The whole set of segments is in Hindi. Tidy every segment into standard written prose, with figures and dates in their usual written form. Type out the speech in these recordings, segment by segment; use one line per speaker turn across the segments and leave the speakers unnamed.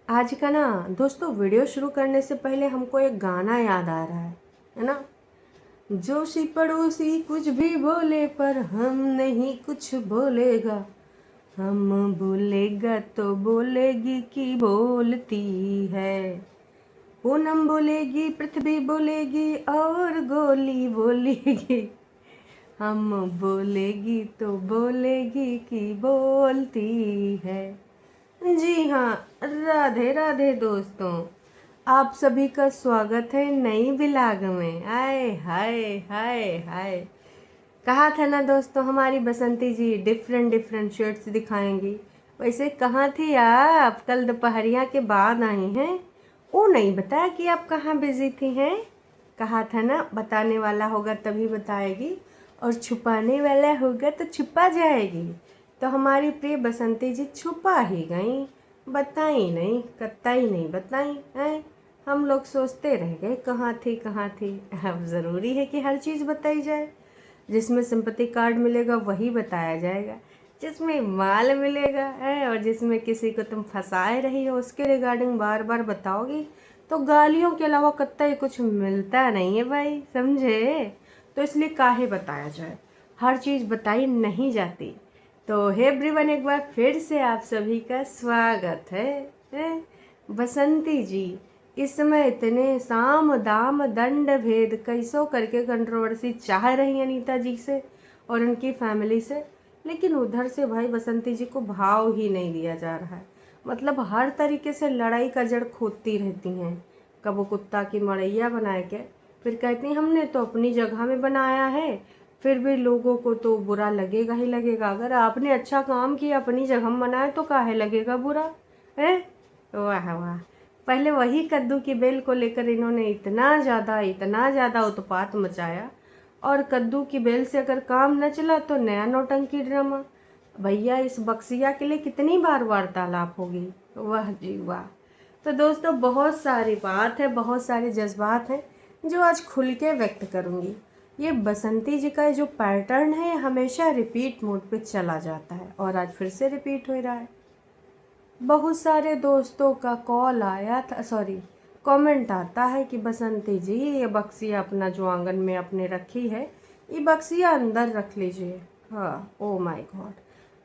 आज का ना दोस्तों वीडियो शुरू करने से पहले हमको एक गाना याद आ रहा है ना। जोशी पड़ोसी कुछ भी बोले पर हम नहीं कुछ बोलेगा, हम बोलेगा तो बोलेगी कि बोलती है। पूनम बोलेगी, पृथ्वी बोलेगी और गोली बोलेगी, हम बोलेगी तो बोलेगी कि बोलती है। जी हाँ, राधे राधे दोस्तों, आप सभी का स्वागत है नई व्लॉग में। आए हाय हाय हाय। कहा था ना दोस्तों, हमारी बसंती जी डिफरेंट डिफरेंट शर्ट्स दिखाएंगी। वैसे कहाँ थी आप? कल दोपहरिया के बाद आई हैं। वो नहीं बताया कि आप कहाँ बिजी थी हैं। कहा था ना बताने वाला होगा तभी बताएगी, और छुपाने वाला होगा तो छुपा जाएगी। तो हमारी प्रिय बसंती जी छुपा ही गई, बताई नहीं, कतई नहीं बताई हैं। हम लोग सोचते रह गए कहाँ थी कहाँ थी। अब ज़रूरी है कि हर चीज़ बताई जाए। जिसमें सिंपैथी कार्ड मिलेगा वही बताया जाएगा, जिसमें माल मिलेगा है और जिसमें किसी को तुम फंसाए रही हो उसके रिगार्डिंग बार बार बताओगी तो गालियों के अलावा कतई कुछ मिलता नहीं है भाई, समझे। तो इसलिए काहे बताया जाए, हर चीज़ बताई नहीं जाती। तो हे एवरीवन, एक बार फिर से आप सभी का स्वागत है? बसंती जी इस समय इतने साम दाम दंड भेद कैसो करके कंट्रोवर्सी चाह रही हैं अनीता जी से और उनकी फैमिली से, लेकिन उधर से भाई बसंती जी को भाव ही नहीं दिया जा रहा है। मतलब हर तरीके से लड़ाई का जड़ खोदती रहती हैं। कबो कुत्ता की मड़ैया बना के फिर कहती हैं हमने तो अपनी जगह में बनाया है, फिर भी लोगों को तो बुरा लगेगा ही लगेगा। अगर आपने अच्छा काम किया अपनी जगह में बनाया तो काहे लगेगा बुरा है। वाह वाह। पहले वही कद्दू की बेल को लेकर इन्होंने इतना ज़्यादा उत्पात मचाया, और कद्दू की बेल से अगर काम न चला तो नया नौटंकी ड्रामा। भैया इस बक्सिया के लिए कितनी बार वार्तालाप होगी। वाह जी वाह। तो दोस्तों बहुत सारी बात है, बहुत सारे जज्बात हैं जो आज खुल के व्यक्त करूँगी। ये बसंती जी का जो पैटर्न है हमेशा रिपीट मोड पे चला जाता है और आज फिर से रिपीट हो रहा है। बहुत सारे दोस्तों का कॉल आया था, सॉरी कमेंट आता है कि बसंती जी ये बक्सिया अपना जो आंगन में आपने रखी है ये बक्सिया अंदर रख लीजिए। हाँ, ओ माय गॉड,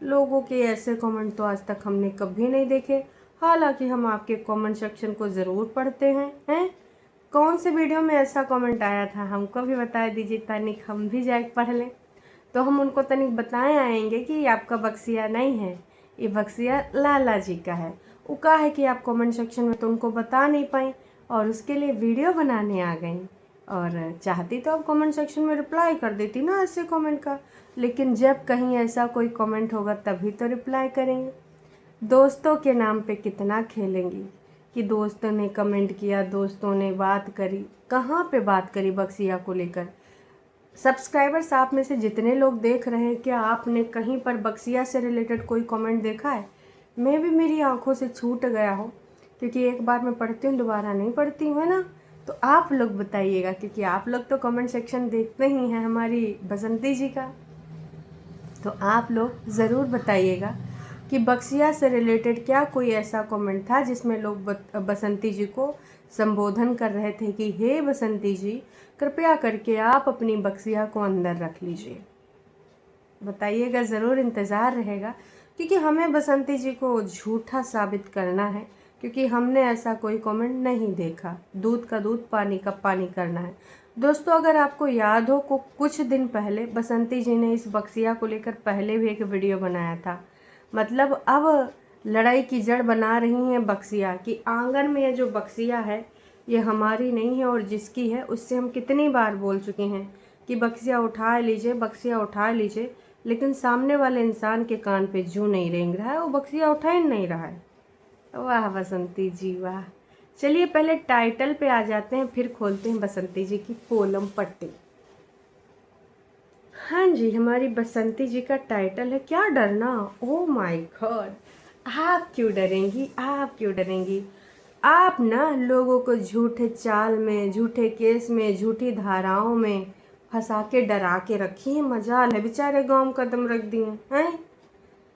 लोगों के ऐसे कमेंट तो आज तक हमने कभी नहीं देखे। हालांकि हम आपके कमेंट सेक्शन को ज़रूर पढ़ते हैं। कौन से वीडियो में ऐसा कमेंट आया था हमको भी बता दीजिए, तनिक हम भी जाके पढ़ लें। तो हम उनको तनिक बताए आएंगे कि आपका बक्सिया नहीं है, ये बक्सिया लाला जी का है। वो कहा है कि आप कमेंट सेक्शन में तो उनको बता नहीं पाई और उसके लिए वीडियो बनाने आ गई। और चाहती तो आप कमेंट सेक्शन में रिप्लाई कर देती ना ऐसे कमेंट का, लेकिन जब कहीं ऐसा कोई कमेंट होगा तभी तो रिप्लाई करेंगे। दोस्तों के नाम पे कितना खेलेंगी कि दोस्तों ने कमेंट किया, दोस्तों ने बात करी। कहाँ पे बात करी बक्सिया को लेकर? सब्सक्राइबर्स आप में से जितने लोग देख रहे हैं, क्या आपने कहीं पर बक्सिया से रिलेटेड कोई कमेंट देखा है? मैं भी मेरी आंखों से छूट गया हो, क्योंकि एक बार मैं पढ़ती हूँ दोबारा नहीं पढ़ती हूँ, है ना। तो आप लोग बताइएगा, क्योंकि आप लोग तो कमेंट सेक्शन देखते ही हैं हमारी बसंती जी का। तो आप लोग ज़रूर बताइएगा कि बक्सिया से रिलेटेड क्या कोई ऐसा कमेंट था जिसमें लोग बसंती जी को संबोधन कर रहे थे कि हे बसंती जी, कृपया करके आप अपनी बक्सिया को अंदर रख लीजिए। बताइएगा, ज़रूर इंतज़ार रहेगा, क्योंकि हमें बसंती जी को झूठा साबित करना है, क्योंकि हमने ऐसा कोई कमेंट नहीं देखा। दूध का दूध, पानी का पानी करना है। दोस्तों अगर आपको याद हो, को कुछ दिन पहले बसंती जी ने इस बक्सिया को लेकर पहले भी एक वीडियो बनाया था। मतलब अब लड़ाई की जड़ बना रही हैं बक्सिया कि आंगन में ये जो बक्सिया है ये हमारी नहीं है, और जिसकी है उससे हम कितनी बार बोल चुके हैं कि बक्सिया उठा लीजिए, बक्सिया उठा लीजिए, लेकिन सामने वाले इंसान के कान पे जू नहीं रेंग रहा है, वो बक्सिया उठा ही नहीं रहा है। वाह बसंती जी वाह। चलिए पहले टाइटल पे आ जाते हैं, फिर खोलते हैं बसंती जी की पोलम पट्टी। हाँ जी, हमारी बसंती जी का टाइटल है क्या डरना। ओ माय गॉड, आप क्यों डरेंगी, आप क्यों डरेंगी। आप ना लोगों को झूठे चाल में, झूठे केस में, झूठी धाराओं में फंसा के डरा के रखी है। मजाल है, बेचारे गांव कदम रख दिए हैं।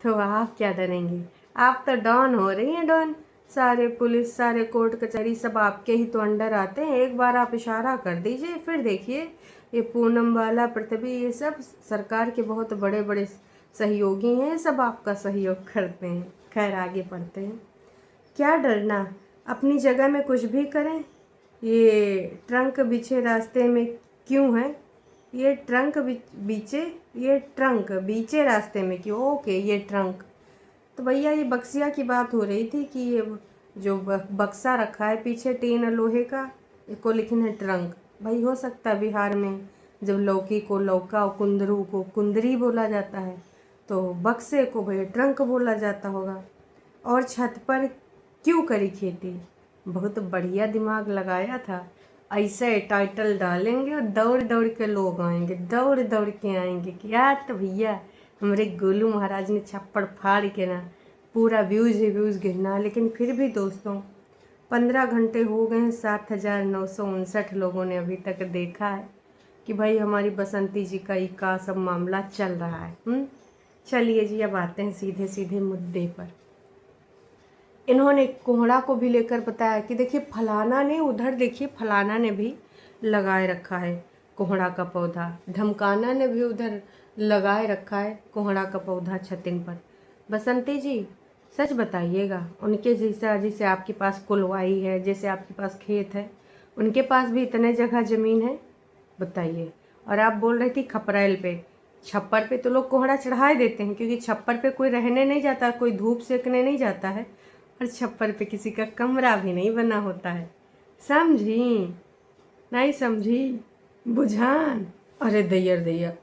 तो आप क्या डरेंगी, आप तो डॉन हो रही हैं, डॉन। सारे पुलिस, सारे कोर्ट कचहरी सब आपके ही तो अंडर आते हैं। एक बार आप इशारा कर दीजिए, फिर देखिए ये पूनम वाला, पृथ्वी, ये सब सरकार के बहुत बड़े बड़े सहयोगी हैं, सब आपका सहयोग करते हैं। खैर आगे पढ़ते हैं। क्या डरना, अपनी जगह में कुछ भी करें। ये ट्रंक बिछे रास्ते में क्यों है, ये ट्रंक बीचे रास्ते में क्यों। ओके, ये ट्रंक, तो भैया ये बक्सिया की बात हो रही थी कि ये जो बक्सा रखा है पीछे टीन लोहे का, इसको लिखना है ट्रंक। भाई हो सकता है बिहार में जब लौकी को लौका और कुंदरू को कुंदरी बोला जाता है, तो बक्से को भैया ट्रंक बोला जाता होगा। और छत पर क्यों करी खेती, बहुत बढ़िया दिमाग लगाया था। ऐसे टाइटल डालेंगे और दौड़ दौड़ के लोग आएंगे, दौड़ दौड़ के आएंगे कि यार तो भैया हमारे गोलू महाराज ने छप्पड़ फाड़ के ना पूरा व्यूज़ ही व्यूज़ गिरना। लेकिन फिर भी दोस्तों 15 घंटे हो गए हैं, 7,959 लोगों ने अभी तक देखा है कि भाई हमारी बसंती जी का सब मामला चल रहा है। चलिए जी, अब आते हैं सीधे सीधे मुद्दे पर। इन्होंने कोहड़ा को भी लेकर बताया कि देखिए फलाना ने, उधर देखिए फलाना ने भी लगाए रखा है कोहड़ा का पौधा, ढमकाना ने भी उधर लगाए रखा है कोहड़ा का पौधा छतिन पर। बसंती जी सच बताइएगा, उनके जैसा जिसे आपके पास कुलवाई है, जैसे आपके पास खेत है, उनके पास भी इतने जगह ज़मीन है, बताइए। और आप बोल रही थी खपरेल पे, छप्पर पे तो लोग कोहड़ा चढ़ाए देते हैं, क्योंकि छप्पर पे कोई रहने नहीं जाता, कोई धूप सेकने नहीं जाता है, और छप्पर पे किसी का कमरा भी नहीं बना होता है। समझी नहीं समझी, बुझान। अरे दैयर दैया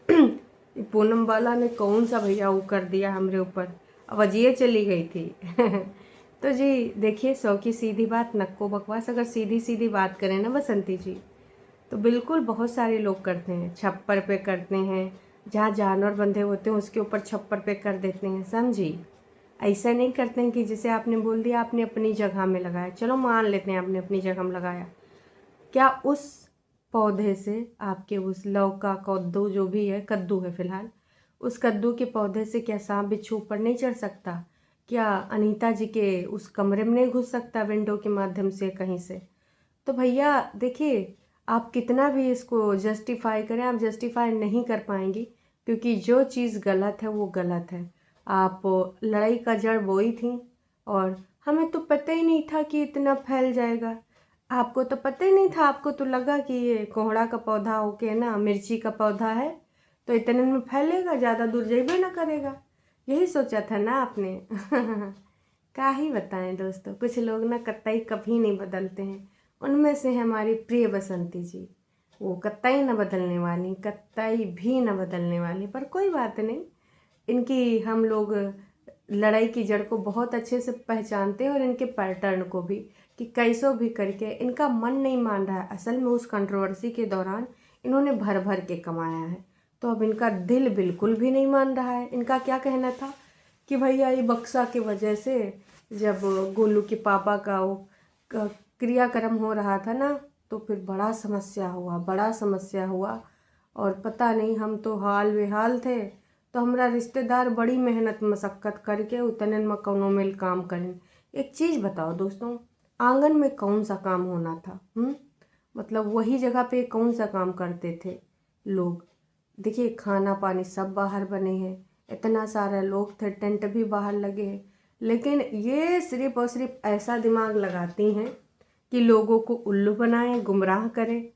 पूनम वाला ने कौन सा भैया वो कर दिया हमरे ऊपर, अवजिए चली गई थी। तो जी देखिए, 100 की सीधी बात नक्को बकवास। अगर सीधी सीधी बात करें ना बसंती जी, तो बिल्कुल बहुत सारे लोग करते हैं, छप्पर पे करते हैं, जहाँ जानवर बंधे होते हैं उसके ऊपर छप्पर पे कर देते हैं। समझी, ऐसा नहीं करते हैं कि जैसे आपने बोल दिया आपने अपनी जगह में लगाया, चलो मान लेते हैं आपने अपनी जगह में लगाया, क्या उस पौधे से आपके उस लौका कद्दू जो भी है, कद्दू है फिलहाल, उस कद्दू के पौधे से क्या सांप बिच्छू ऊपर नहीं चढ़ सकता? क्या अनीता जी के उस कमरे में नहीं घुस सकता विंडो के माध्यम से कहीं से? तो भैया देखिए, आप कितना भी इसको जस्टिफाई करें, आप जस्टिफाई नहीं कर पाएंगी, क्योंकि जो चीज़ गलत है वो गलत है। आप लड़ाई का जड़ वही थी, और हमें तो पता ही नहीं था कि इतना फैल जाएगा। आपको तो पता ही नहीं था, आपको तो लगा कि ये कोहड़ा का पौधा होके ना मिर्ची का पौधा है तो इतने में फैलेगा, ज़्यादा दूर जाइबे ना करेगा, यही सोचा था ना आपने। क्या ही बताएं दोस्तों, कुछ लोग ना कतई कभी नहीं बदलते हैं। उनमें से हमारी प्रिय बसंती जी, वो कतई न बदलने वाली, कतई भी न बदलने वाली। पर कोई बात नहीं, इनकी हम लोग लड़ाई की जड़ को बहुत अच्छे से पहचानते हैं, और इनके पैटर्न को भी, कि कैसो भी करके इनका मन नहीं मान रहा है। असल में उस कंट्रोवर्सी के दौरान इन्होंने भर भर के कमाया है, तो अब इनका दिल बिल्कुल भी नहीं मान रहा है। इनका क्या कहना था कि भैया ये बक्सा की वजह से, जब गोलू के पापा का वो क्रियाक्रम हो रहा था ना, तो फिर बड़ा समस्या हुआ, और पता नहीं, हम तो हाल बेहाल थे, तो हमारा रिश्तेदार बड़ी मेहनत मशक्क़त करके उतने मकानों में काम करें। एक चीज़ बताओ दोस्तों, आंगन में कौन सा काम होना था? मतलब वही जगह पे कौन सा काम करते थे लोग? देखिए खाना पानी सब बाहर बने हैं, इतना सारा लोग थे, टेंट भी बाहर लगे हैं, लेकिन ये सिर्फ और सिर्फ ऐसा दिमाग लगाती हैं कि लोगों को उल्लू बनाएं, गुमराह करें,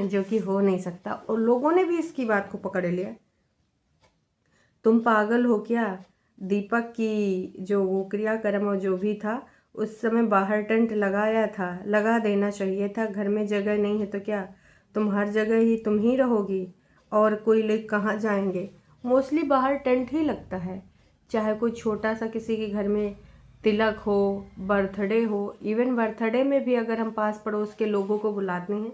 जो कि हो नहीं सकता। और लोगों ने भी इसकी बात को पकड़ लिया। तुम पागल हो क्या? दीपक की जो वो क्रियाक्रम और जो भी था, उस समय बाहर टेंट लगाया था, लगा देना चाहिए था। घर में जगह नहीं है तो क्या तुम हर जगह ही तुम ही रहोगी, और कोई लोग कहाँ जाएंगे? मोस्टली बाहर टेंट ही लगता है, चाहे कोई छोटा सा किसी के घर में तिलक हो, बर्थडे हो। इवन बर्थडे में भी अगर हम पास पड़ोस के लोगों को बुलाते हैं,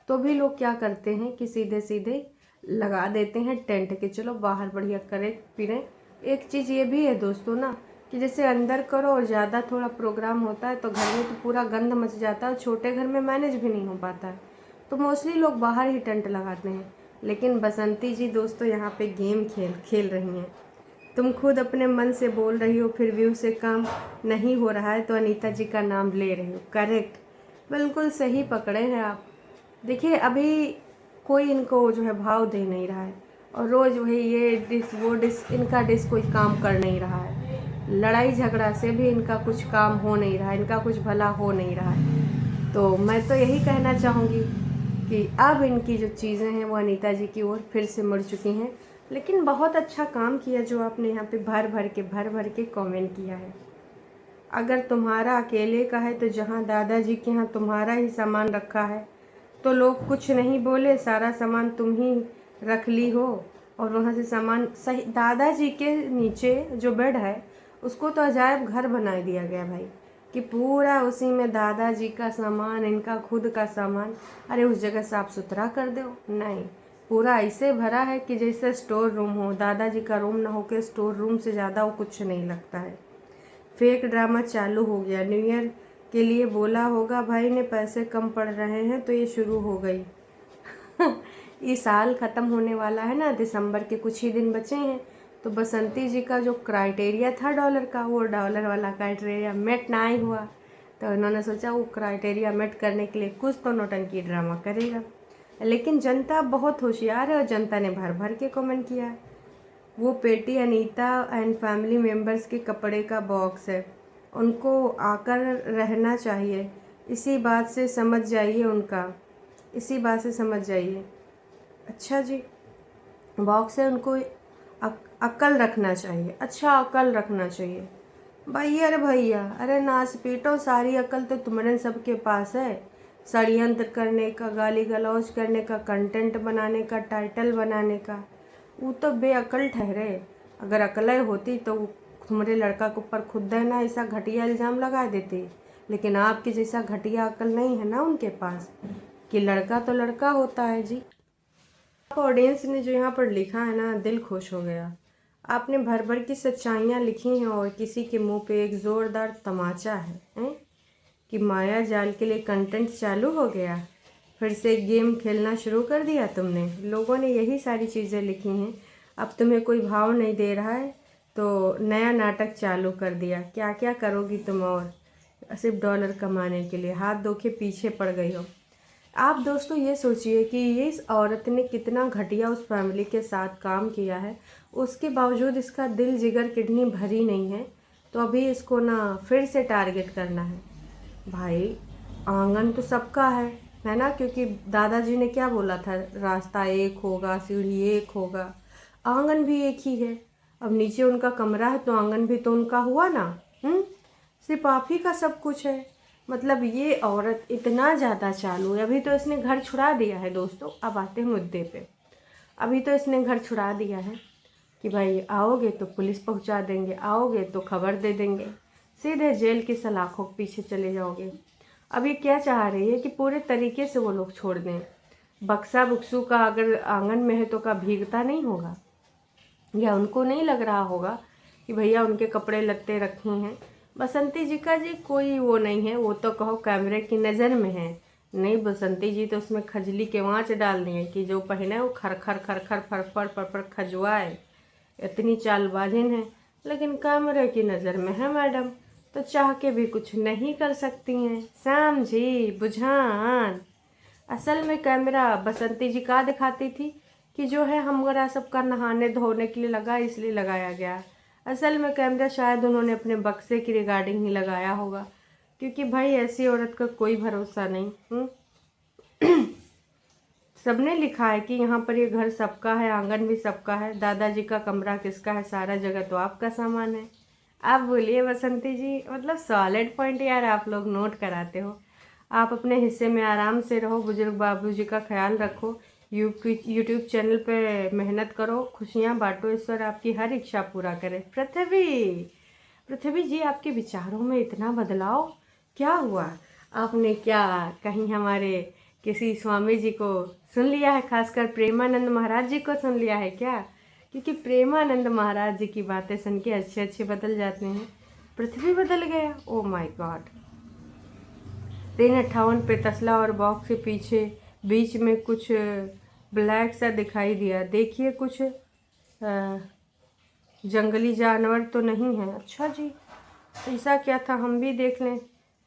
तो भी लोग क्या करते हैं कि सीधे सीधे लगा देते हैं टेंट के, चलो बाहर बढ़िया करें फिरें। एक चीज़ ये भी है दोस्तों ना, कि जैसे अंदर करो और ज़्यादा थोड़ा प्रोग्राम होता है तो घर में तो पूरा गंद मच जाता है, और छोटे घर में मैनेज भी नहीं हो पाता है, तो मोस्टली लोग बाहर ही टेंट लगाते हैं। लेकिन बसंती जी दोस्तों यहाँ पे गेम खेल रही हैं। तुम खुद अपने मन से बोल रही हो फिर भी उसे काम नहीं हो रहा है तो अनीता जी का नाम ले रही हो। करेक्ट, बिल्कुल सही पकड़े हैं आप। देखिए अभी कोई इनको जो है भाव दे नहीं रहा है और रोज़ वही ये डिस वो डिस, इनका डिस कोई काम कर नहीं रहा है। लड़ाई झगड़ा से भी इनका कुछ काम हो नहीं रहा है, इनका कुछ भला हो नहीं रहा है। तो मैं तो यही कहना चाहूँगी कि अब इनकी जो चीज़ें हैं वो अनीता जी की ओर फिर से मुड़ चुकी हैं। लेकिन बहुत अच्छा काम किया जो आपने यहाँ पे भर भर के कमेंट किया है। अगर तुम्हारा अकेले का है तो जहाँ दादाजी के यहाँ तुम्हारा ही सामान रखा है तो लोग कुछ नहीं बोले, सारा सामान तुम ही रख ली हो और वहाँ से सामान सही। दादाजी के नीचे जो बेड है उसको तो अजायब घर बना दिया गया भाई, कि पूरा उसी में दादाजी का सामान, इनका खुद का सामान। अरे उस जगह साफ सुथरा कर दो, नहीं, पूरा ऐसे भरा है कि जैसे स्टोर रूम हो। दादाजी का रूम ना होकर स्टोर रूम से ज़्यादा वो कुछ नहीं लगता है। फेक ड्रामा चालू हो गया। न्यू ईयर के लिए बोला होगा भाई ने पैसे कम पड़ रहे हैं तो ये शुरू हो गई। ये साल ख़त्म होने वाला है ना, दिसंबर के कुछ ही दिन बचे हैं तो बसंती जी का जो क्राइटेरिया था डॉलर का, वो डॉलर वाला क्राइटेरिया मेट ना ही हुआ तो इन्होंने सोचा वो क्राइटेरिया मेट करने के लिए कुछ तो नौटंकी ड्रामा करेगा। लेकिन जनता बहुत होशियार है और जनता ने भर भर के कमेंट किया है। वो पेटी अनीता एंड फैमिली मेम्बर्स के कपड़े का बॉक्स है, उनको आकर रहना चाहिए, इसी बात से समझ जाइए उनका, इसी बात से समझ जाइए। अच्छा जी, बॉक्स है, उनको अक्ल रखना चाहिए। अच्छा, अक्ल रखना चाहिए भैया। अरे भैया, अरे नाच पीटो, सारी अक्ल तो तुम्हारे सबके पास है। षड्यंत्र करने का, गाली गलौज करने का, कंटेंट बनाने का, टाइटल बनाने का, वो तो बेअक्ल ठहरे। अगर अक्ल होती तो तुम्हारे लड़का के ऊपर खुद है ना ऐसा घटिया इल्ज़ाम लगा देती। लेकिन आपकी जैसा घटिया अक्ल नहीं है ना उनके पास, कि लड़का तो लड़का होता है जी। ऑडियंस ने जो यहाँ पर लिखा है ना, दिल खुश हो गया। आपने भर भर की सच्चाइयाँ लिखी हैं और किसी के मुंह पे एक ज़ोरदार तमाचा है कि माया जाल के लिए कंटेंट चालू हो गया, फिर से गेम खेलना शुरू कर दिया तुमने। लोगों ने यही सारी चीज़ें लिखी हैं। अब तुम्हें कोई भाव नहीं दे रहा है तो नया नाटक चालू कर दिया। क्या क्या करोगी तुम और सिर्फ डॉलर कमाने के लिए, हाथ धो के पीछे पड़ गई हो। आप दोस्तों ये सोचिए कि ये इस औरत ने कितना घटिया उस फैमिली के साथ काम किया है, उसके बावजूद इसका दिल जिगर किडनी भरी नहीं है तो अभी इसको ना फिर से टारगेट करना है। भाई आंगन तो सबका है ना, क्योंकि दादाजी ने क्या बोला था, रास्ता एक होगा, सीढ़ी एक होगा, आंगन भी एक ही है। अब नीचे उनका कमरा है तो आंगन भी तो उनका हुआ ना। सिर्फ आप ही का सब कुछ है। मतलब ये औरत इतना ज़्यादा चालू है। अभी तो इसने घर छुड़ा दिया है दोस्तों। अब आते हैं मुद्दे पे। अभी तो इसने घर छुड़ा दिया है कि भाई आओगे तो पुलिस पहुंचा देंगे, आओगे तो खबर दे देंगे, सीधे जेल की सलाखों के पीछे चले जाओगे। अब ये क्या चाह रही है कि पूरे तरीके से वो लोग छोड़ दें। बक्सा बुक्सू का अगर आंगन में है तो का भीगता नहीं होगा, या उनको नहीं लग रहा होगा कि भैया उनके कपड़े लत्ते रखे हैं। बसंती जी का जी कोई वो नहीं है, वो तो कहो कैमरे की नज़र में है। नहीं, बसंती जी तो उसमें खजली के वाँच डाल दिए कि जो पहने वो खर खर खर खर फर फर फर फर खजवाए। इतनी चालबाजिन है, लेकिन कैमरे की नज़र में है मैडम, तो चाह के भी कुछ नहीं कर सकती हैं। समझी बुझान। असल में कैमरा बसंती जी का दिखाती थी कि जो है हमारा सबका नहाने धोने के लिए लगा, इसलिए लगाया गया। असल में कैमरा शायद उन्होंने अपने बक्से की रिगार्डिंग ही लगाया होगा, क्योंकि भाई ऐसी औरत का कोई भरोसा नहीं। सबने लिखा है कि यहाँ पर ये घर सबका है, आंगन भी सबका है, दादाजी का कमरा किसका है, सारा जगह तो आपका सामान है। आप बोलिए बसंती जी, मतलब सॉलिड पॉइंट यार आप लोग नोट कराते हो। आप अपने हिस्से में आराम से रहो, बुजुर्ग बाबूजी का ख्याल रखो, यूट्यूब चैनल पे मेहनत करो, खुशियाँ बांटो, ईश्वर आपकी हर इच्छा पूरा करे। पृथ्वी जी, आपके विचारों में इतना बदलाव क्या हुआ? आपने क्या कहीं हमारे किसी स्वामी जी को सुन लिया है, खासकर प्रेमानंद महाराज जी को सुन लिया है क्या? क्योंकि प्रेमानंद महाराज जी की बातें सुन के अच्छे अच्छे बदल जाते हैं। पृथ्वी बदल गया, ओ माय गॉड। 358 पे तसला और बॉक्स के पीछे बीच में कुछ ब्लैक सा दिखाई दिया। देखिए कुछ जंगली जानवर तो नहीं है। अच्छा जी, ऐसा क्या था, हम भी देख लें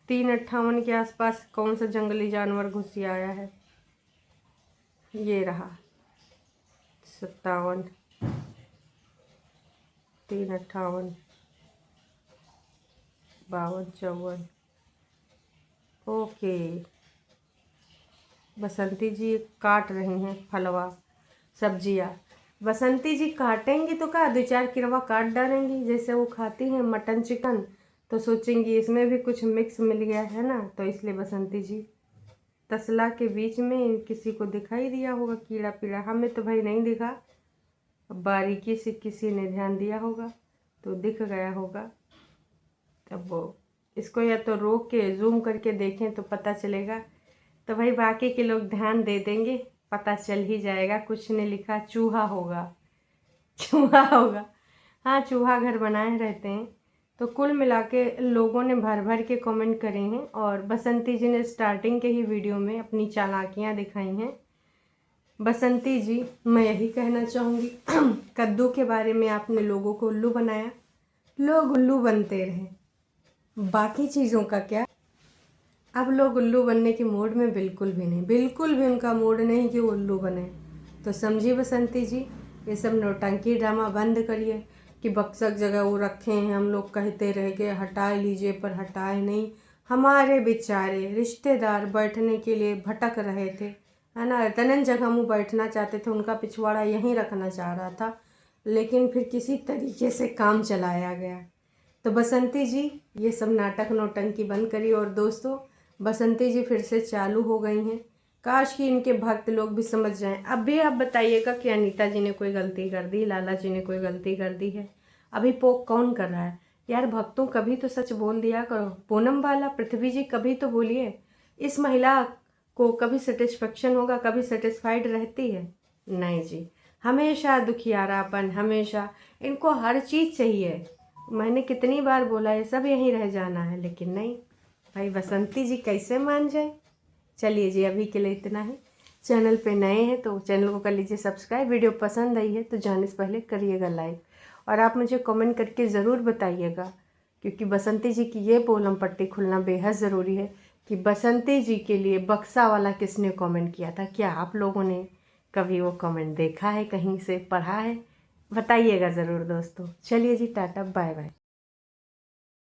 3:58 के आसपास कौन सा जंगली जानवर घुस आया है। ये रहा 57, 3:58, 52, 54। ओके, बसंती जी काट रही हैं फलवा सब्जियाँ। बसंती जी काटेंगी तो क्या 2-4 किरवा काट डालेंगी। जैसे वो खाती हैं मटन चिकन, तो सोचेंगी इसमें भी कुछ मिक्स मिल गया है ना, तो इसलिए बसंती जी तसला के बीच में किसी को दिखाई दिया होगा कीड़ा पीड़ा। हमें तो भाई नहीं दिखा, बारीकी से किसी ने ध्यान दिया होगा तो दिख गया होगा। तब वो इसको या तो रोक के जूम करके देखें तो पता चलेगा, तो भाई बाकी के लोग ध्यान दे देंगे, पता चल ही जाएगा। कुछ ने लिखा चूहा होगा, चूहा होगा। हाँ, चूहा घर बनाए रहते हैं। तो कुल मिला के लोगों ने भर भर के कमेंट करे हैं, और बसंती जी ने स्टार्टिंग के ही वीडियो में अपनी चालाकियाँ दिखाई हैं। बसंती जी, मैं यही कहना चाहूँगी कद्दू के बारे में आपने लोगों को उल्लू बनाया, लोग उल्लू बनते रहे, बाकी चीज़ों का क्या। अब लोग उल्लू बनने के मूड में बिल्कुल भी नहीं, बिल्कुल भी उनका मूड नहीं कि वो उल्लू बने। तो समझिए बसंती जी, ये सब नौटंकी ड्रामा बंद करिए कि बक्सक जगह वो रखे हैं, हम लोग कहते रह गए हटा लीजिए, पर हटाए नहीं। हमारे बेचारे रिश्तेदार बैठने के लिए भटक रहे थे, है ना, इतने जगह वो बैठना चाहते थे, उनका पिछवाड़ा यहीं रखना चाह रहा था, लेकिन फिर किसी तरीके से काम चलाया गया। तो बसंती जी, ये सब नाटक नौटंकी बंद करिए। और दोस्तों, बसंती जी फिर से चालू हो गई हैं, काश कि इनके भक्त लोग भी समझ जाएं। अब भी आप बताइएगा कि अनीता जी ने कोई गलती कर दी, लाला जी ने कोई गलती कर दी है, अभी पोक कौन कर रहा है यार। भक्तों, कभी तो सच बोल दिया करो। पूनम बाला, पृथ्वी जी, कभी तो बोलिए। इस महिला को कभी सेटिस्फेक्शन होगा, कभी सेटिस्फाइड रहती है? नहीं जी, हमेशा दुखियारापन, हमेशा इनको हर चीज़ चाहिए। मैंने कितनी बार बोला है सब यहीं रह जाना है, लेकिन नहीं भाई, बसंती जी कैसे मान जाए। चलिए जी, अभी के लिए इतना ही। चैनल पे नए हैं तो चैनल को कर लीजिए सब्सक्राइब। वीडियो पसंद आई है तो जाने से पहले करिएगा लाइक, और आप मुझे कमेंट करके ज़रूर बताइएगा, क्योंकि बसंती जी की ये पोलम पट्टी खुलना बेहद ज़रूरी है कि बसंती जी के लिए बक्सा वाला किसने कमेंट किया था। क्या आप लोगों ने कभी वो कमेंट देखा है, कहीं से पढ़ा है? बताइएगा ज़रूर दोस्तों। चलिए जी, टाटा बाय बाय।